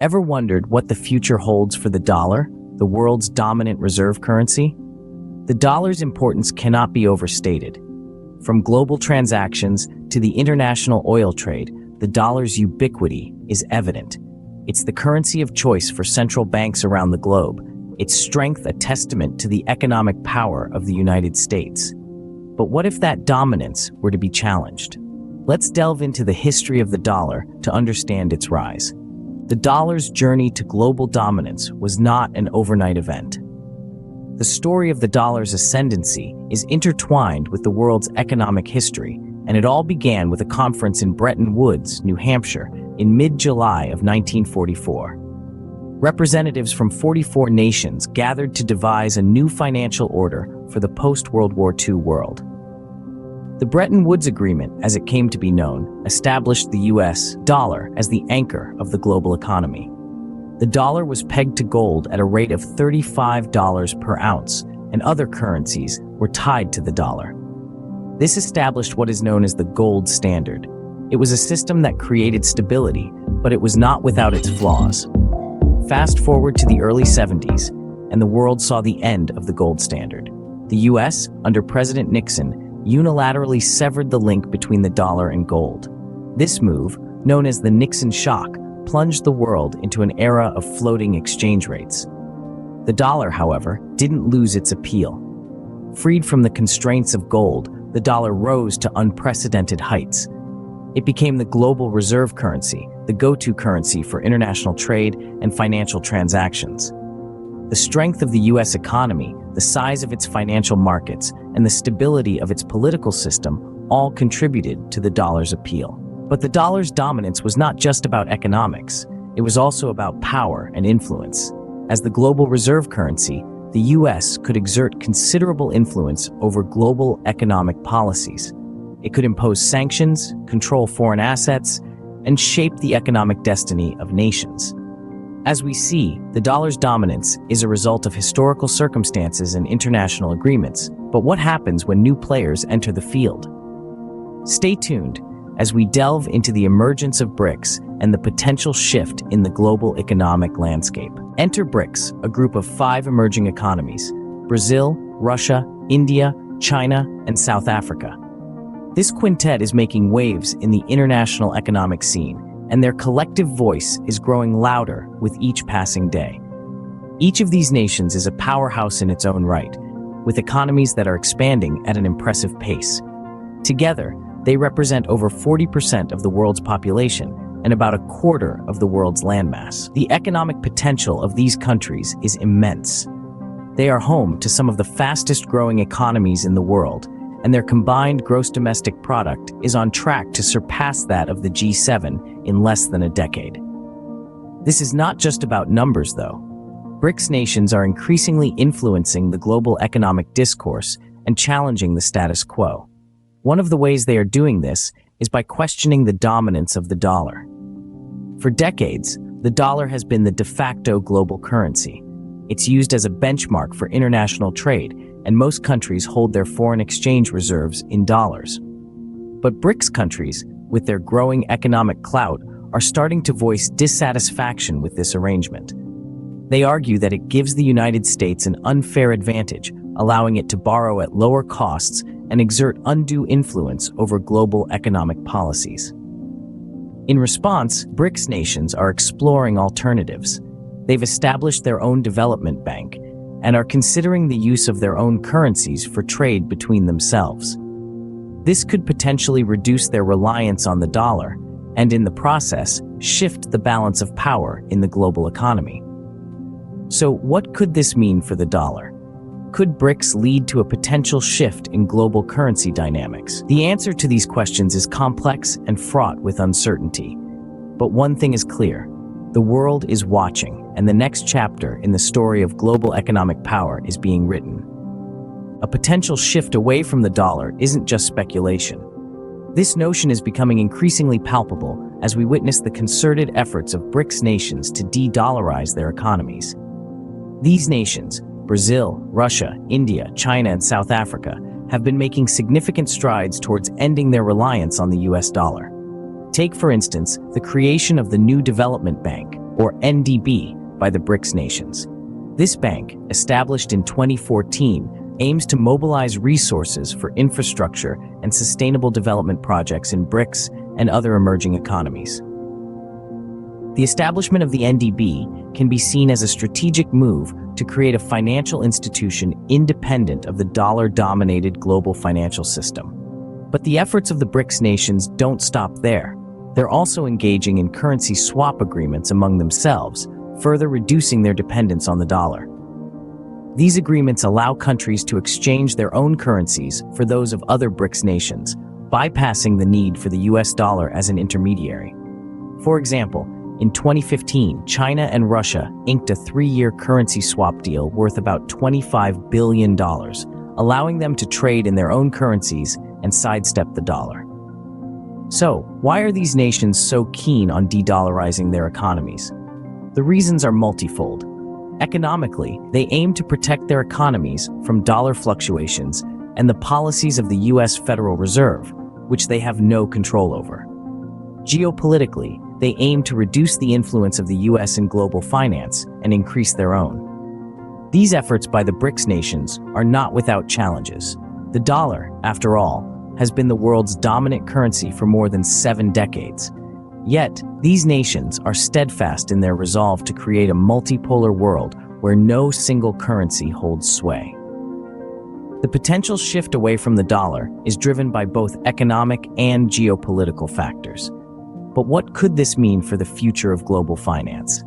Ever wondered what the future holds for the dollar, the world's dominant reserve currency? The dollar's importance cannot be overstated. From global transactions to the international oil trade, the dollar's ubiquity is evident. It's the currency of choice for central banks around the globe, its strength a testament to the economic power of the United States. But what if that dominance were to be challenged? Let's delve into the history of the dollar to understand its rise. The dollar's journey to global dominance was not an overnight event. The story of the dollar's ascendancy is intertwined with the world's economic history, and it all began with a conference in Bretton Woods, New Hampshire, in mid-July of 1944. Representatives from 44 nations gathered to devise a new financial order for the post-World War II world. The Bretton Woods Agreement, as it came to be known, established the U.S. dollar as the anchor of the global economy. The dollar was pegged to gold at a rate of $35 per ounce, and other currencies were tied to the dollar. This established what is known as the gold standard. It was a system that created stability, but it was not without its flaws. Fast forward to the early 70s, and the world saw the end of the gold standard. The U.S., under President Nixon, unilaterally severed the link between the dollar and gold. This move, known as the Nixon shock, plunged the world into an era of floating exchange rates. The dollar, however, didn't lose its appeal. Freed from the constraints of gold, the dollar rose to unprecedented heights. It became the global reserve currency, the go-to currency for international trade and financial transactions. The strength of the U.S. economy, the size of its financial markets, and the stability of its political system all contributed to the dollar's appeal. But the dollar's dominance was not just about economics. It was also about power and influence. As the global reserve currency, the U.S. could exert considerable influence over global economic policies. It could impose sanctions, control foreign assets, and shape the economic destiny of nations. As we see, the dollar's dominance is a result of historical circumstances and international agreements. But what happens when new players enter the field? Stay tuned as we delve into the emergence of BRICS and the potential shift in the global economic landscape. Enter BRICS, a group of 5 emerging economies: Brazil, Russia, India, China, and South Africa. This quintet is making waves in the international economic scene, and their collective voice is growing louder with each passing day. Each of these nations is a powerhouse in its own right, with economies that are expanding at an impressive pace. Together, they represent over 40% of the world's population and about a quarter of the world's landmass. The economic potential of these countries is immense. They are home to some of the fastest-growing economies in the world, and their combined gross domestic product is on track to surpass that of the G7 in less than a decade. This is not just about numbers, though. BRICS nations are increasingly influencing the global economic discourse and challenging the status quo. One of the ways they are doing this is by questioning the dominance of the dollar. For decades, the dollar has been the de facto global currency. It's used as a benchmark for international trade, and most countries hold their foreign exchange reserves in dollars. But BRICS countries, with their growing economic clout, are starting to voice dissatisfaction with this arrangement. They argue that it gives the United States an unfair advantage, allowing it to borrow at lower costs and exert undue influence over global economic policies. In response, BRICS nations are exploring alternatives. They've established their own development bank and are considering the use of their own currencies for trade between themselves. This could potentially reduce their reliance on the dollar and, in the process, shift the balance of power in the global economy. So, what could this mean for the dollar? Could BRICS lead to a potential shift in global currency dynamics? The answer to these questions is complex and fraught with uncertainty. But one thing is clear: the world is watching, and the next chapter in the story of global economic power is being written. A potential shift away from the dollar isn't just speculation. This notion is becoming increasingly palpable as we witness the concerted efforts of BRICS nations to de-dollarize their economies. These nations, Brazil, Russia, India, China, and South Africa, have been making significant strides towards ending their reliance on the US dollar. Take, for instance, the creation of the new development bank, or NDB, by the BRICS nations. This bank, established in 2014, aims to mobilize resources for infrastructure and sustainable development projects in BRICS and other emerging economies. The establishment of the NDB can be seen as a strategic move to create a financial institution independent of the dollar-dominated global financial system. But the efforts of the BRICS nations don't stop there. They're also engaging in currency swap agreements among themselves, further reducing their dependence on the dollar. These agreements allow countries to exchange their own currencies for those of other BRICS nations, bypassing the need for the US dollar as an intermediary. For example, in 2015, China and Russia inked a 3-year currency swap deal worth about $25 billion, allowing them to trade in their own currencies and sidestep the dollar. So, why are these nations so keen on de-dollarizing their economies? The reasons are multifold. Economically, they aim to protect their economies from dollar fluctuations and the policies of the US Federal Reserve, which they have no control over. Geopolitically, they aim to reduce the influence of the US in global finance and increase their own. These efforts by the BRICS nations are not without challenges. The dollar, after all, has been the world's dominant currency for more than 7 decades. Yet, these nations are steadfast in their resolve to create a multipolar world where no single currency holds sway. The potential shift away from the dollar is driven by both economic and geopolitical factors. But what could this mean for the future of global finance?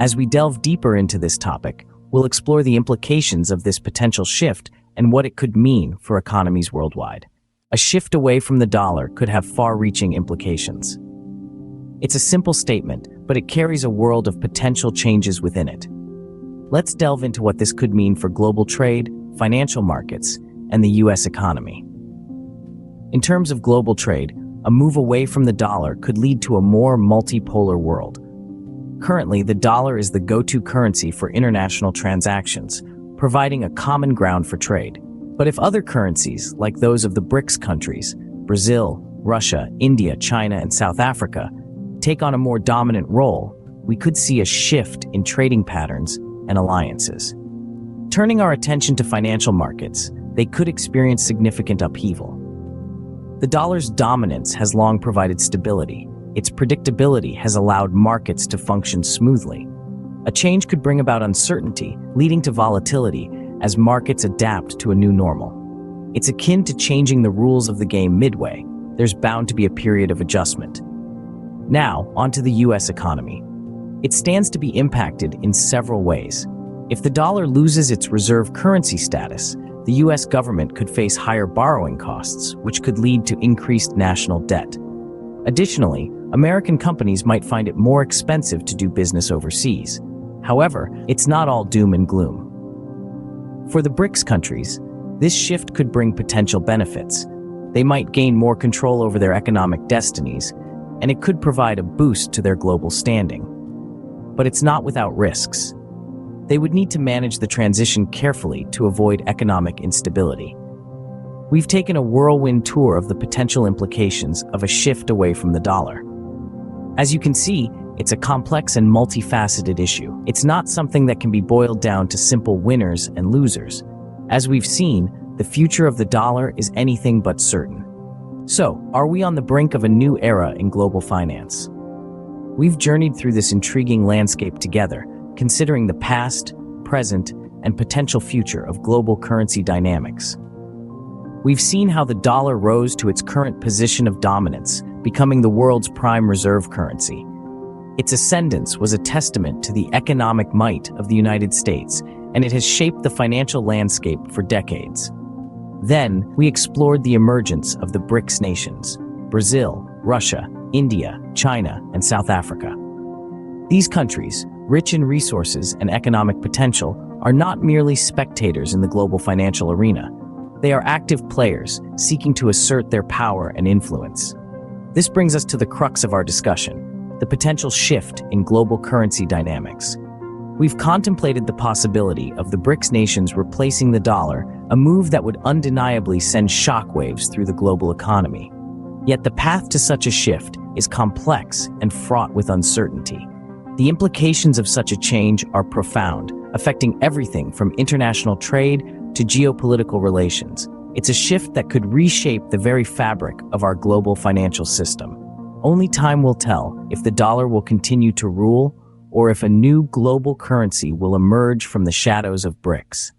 As we delve deeper into this topic, we'll explore the implications of this potential shift and what it could mean for economies worldwide. A shift away from the dollar could have far-reaching implications. It's a simple statement, but it carries a world of potential changes within it. Let's delve into what this could mean for global trade, financial markets, and the US economy. In terms of global trade, a move away from the dollar could lead to a more multipolar world. Currently, the dollar is the go-to currency for international transactions, providing a common ground for trade. But if other currencies, like those of the BRICS countries, Brazil, Russia, India, China, and South Africa, take on a more dominant role, we could see a shift in trading patterns and alliances. Turning our attention to financial markets, they could experience significant upheaval. The dollar's dominance has long provided stability. Its predictability has allowed markets to function smoothly. A change could bring about uncertainty, leading to volatility as markets adapt to a new normal. It's akin to changing the rules of the game midway. There's bound to be a period of adjustment. Now, onto the US economy. It stands to be impacted in several ways. If the dollar loses its reserve currency status, the US government could face higher borrowing costs, which could lead to increased national debt. Additionally, American companies might find it more expensive to do business overseas. However, it's not all doom and gloom. For the BRICS countries, this shift could bring potential benefits. They might gain more control over their economic destinies, and it could provide a boost to their global standing. But it's not without risks. They would need to manage the transition carefully to avoid economic instability. We've taken a whirlwind tour of the potential implications of a shift away from the dollar. As you can see, it's a complex and multifaceted issue. It's not something that can be boiled down to simple winners and losers. As we've seen, the future of the dollar is anything but certain. So, are we on the brink of a new era in global finance? We've journeyed through this intriguing landscape together, considering the past, present, and potential future of global currency dynamics. We've seen how the dollar rose to its current position of dominance, becoming the world's prime reserve currency. Its ascendance was a testament to the economic might of the United States, and it has shaped the financial landscape for decades. Then, we explored the emergence of the BRICS nations: Brazil, Russia, India, China, and South Africa. These countries, rich in resources and economic potential, are not merely spectators in the global financial arena. They are active players, seeking to assert their power and influence. This brings us to the crux of our discussion: the potential shift in global currency dynamics. We've contemplated the possibility of the BRICS nations replacing the dollar, a move that would undeniably send shockwaves through the global economy. Yet the path to such a shift is complex and fraught with uncertainty. The implications of such a change are profound, affecting everything from international trade to geopolitical relations. It's a shift that could reshape the very fabric of our global financial system. Only time will tell if the dollar will continue to rule or if a new global currency will emerge from the shadows of BRICS.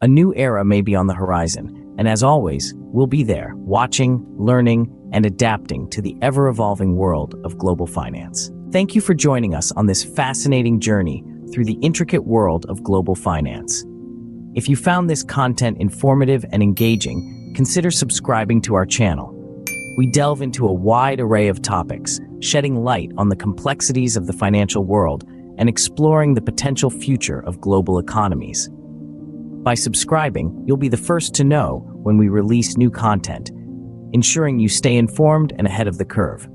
A new era may be on the horizon, and as always, we'll be there, watching, learning, and adapting to the ever-evolving world of global finance. Thank you for joining us on this fascinating journey through the intricate world of global finance. If you found this content informative and engaging, consider subscribing to our channel. We delve into a wide array of topics, shedding light on the complexities of the financial world and exploring the potential future of global economies. By subscribing, you'll be the first to know when we release new content, ensuring you stay informed and ahead of the curve.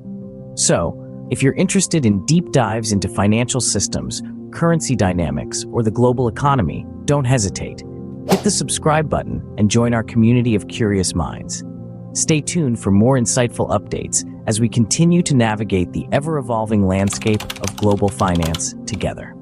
So, if you're interested in deep dives into financial systems, currency dynamics, or the global economy, don't hesitate. Hit the subscribe button and join our community of curious minds. Stay tuned for more insightful updates as we continue to navigate the ever-evolving landscape of global finance together.